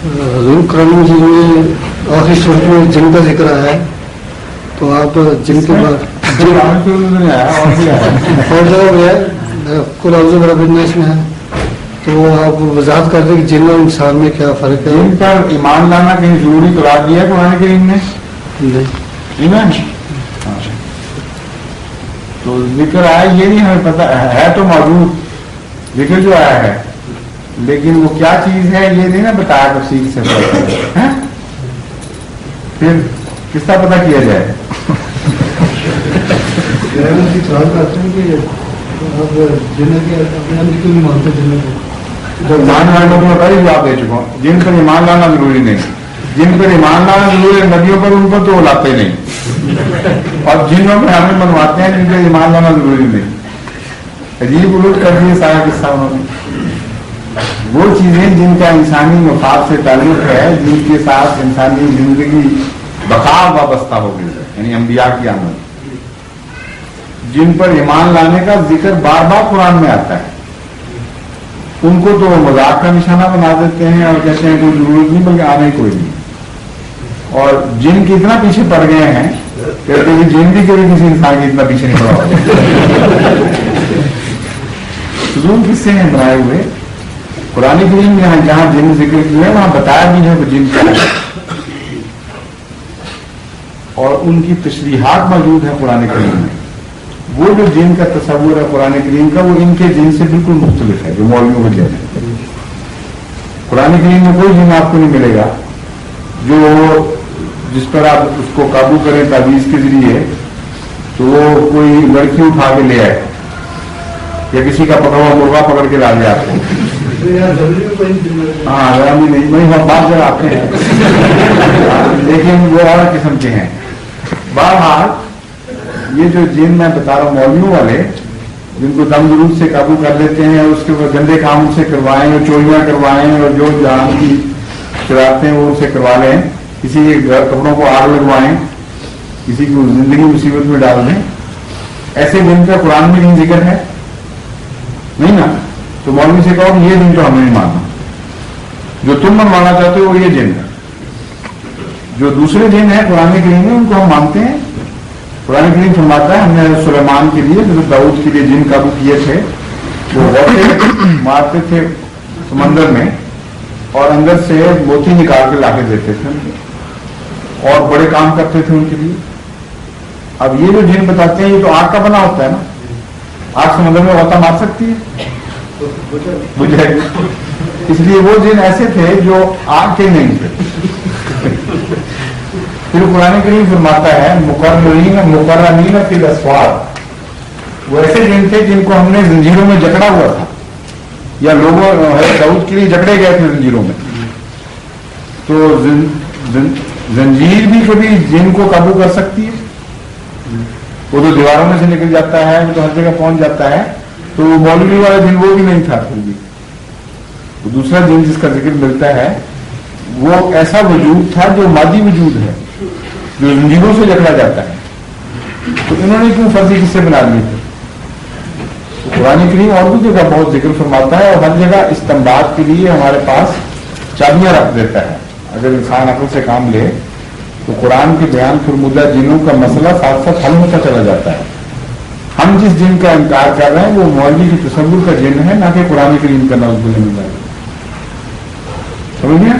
حضور قرآن مجید میں آخری صورت میں جن کا ذکر آیا ہے، تو آپ جن کے بعد اور جگہ بھی ہے قل اعوذ برب الناس میں ہے، تو آپ وضاحت کر دیں کہ جن اور انسان میں کیا فرق ہے؟ جن پر ایمان لانا کہیں ضروری قرار دیا ہے قرآن کریم نے؟ ایمان تو ذکر آیا یہ نہیں ہمیں پتہ ہے، تو موجود ذکر جو آیا ہے، لیکن وہ کیا چیز ہے یہ نہیں نا بتایا تفصیل سے، پھر کس طرح پتہ کیا جائے؟ مان والوں کو پہلے جواب دے چکا ہوں، جن پر ایمان لانا ضروری نہیں، جن پر ایمان لانا ضروری ہے نبیوں پر ان پر تو وہ لاتے نہیں، اور جنوں پہ ہمیں منواتے ہیں جن پر ایمان لانا ضروری نہیں. عجیب الٹ کر دیے سارا قصہ انہوں نے. وہ چیزیں جن کا انسانی مفاد سے تعلق ہے، جن کے ساتھ انسانی زندگی بقا وابستہ ہو گئی ہے، یعنی انبیاء کی آمد، جن پر ایمان لانے کا ذکر بار بار قرآن میں آتا ہے، ان کو تو مذاق کا نشانہ بنا دیتے ہیں اور کہتے ہیں کوئی ضرورت نہیں بلکہ آنا ہی کوئی نہیں. اور جن کی اتنا پیچھے پڑ گئے ہیں کہتے ہیں جن بھی کبھی کسی انسان کی اتنا پیچھے نہیں پڑا. فضول قصے ہیں بنائے ہوئے. قرآن کریم میں جہاں جن ذکر کیے ہیں وہاں بتایا بھی ہے وہ جن کیا ہے، اور ان کی تشریحات موجود ہیں قرآن کریم میں. وہ جو جن کا تصور ہے قرآن کریم کا، وہ ان کے جن سے بالکل مختلف ہے جو مولویوں کو جن ہے. قرآن کریم میں کوئی جن آپ کو نہیں ملے گا جو جس پر آپ اس کو قابو کریں تعویذ کے ذریعے تو وہ کوئی لڑکی اٹھا کے لے آئے یا کسی کا پکڑا ہوا مرغا پکڑ کے لا لے آپ کو. ہاں نہیں ہم بات جگہ آتے ہیں لیکن وہ اور قسم کے ہیں. بہرحال یہ جو جن میں بتا رہا ہوں مولویوں والے جن کو دم درود سے قابو کر لیتے ہیں اور اس کے بعد گندے کام ان سے کروائیں اور چوریاں کروائیں اور جو جان کی شرارتیں وہ ان سے کروا لیں، کسی کے کپڑوں کو آگ لگوائیں، کسی کو زندگی مصیبت میں ڈال دیں، ایسے جن کا قرآن میں نہیں ذکر ہے نہیں نا. تو مولوی سے کہو یہ جن تو ہمیں نہیں ماننا، جو تم منوانا چاہتے ہو وہ یہ جن ہے. جو دوسرے جن ہیں قرآن کریم میں ان کو ہم مانتے ہیں. قرآن کریم فرماتا ہے ہم نے سلیمان کے لیے حضرت داؤد کے لیے جن قابو کیے تھے، وہ غوطے مارتے تھے سمندر میں اور اندر سے موتی نکال کے لا کے دیتے تھے اور بڑے کام کرتے تھے ان کے لیے. اب یہ جو جن بتاتے ہیں یہ تو آگ کا بنا ہوتا ہے نا، آگ سمندر میں غوطہ مار سکتی ہے بجھ جائے گی. اس لیے وہ جن ایسے تھے جو آگ کے نہیں تھے. پھر قرآن کریم فرماتا ہے مقرنین فی الاسفار، وہ ایسے جن تھے جن کو ہم نے زنجیروں میں جکڑا ہوا تھا یا لوگوں داؤد کے لیے جکڑے گئے تھے زنجیروں میں. تو زنجیر بھی کبھی جن کو قابو کر سکتی ہے، وہ تو دیواروں میں سے نکل جاتا ہے، وہ تو ہر جگہ پہنچ جاتا ہے. تو مولوی والا جن وہ بھی نہیں تھا. پھر بھی تو دوسرا جن جس کا ذکر ملتا ہے وہ ایسا وجود تھا جو مادی وجود ہے، جو زنجیروں سے جکڑا جاتا ہے. تو انہوں نے کیوں فرضی قصے بنا لیے تھے؟ قرآن کریم اور بھی جگہ بہت ذکر فرماتا ہے اور ہر جگہ استنباط کے لیے ہمارے پاس چابیاں رکھ دیتا ہے. اگر انسان عقل سے کام لے تو قرآن کے بیان فرمودہ جنوں کا مسئلہ ساتھ ساتھ حل ہوتا چلا جاتا ہے. ہم جس جن کا انکار کر رہے ہیں وہ مولوی کے تصور کا جن ہے، نہ کہ قرآن کریم کا نعوذ باللہ. سمجھ گئے؟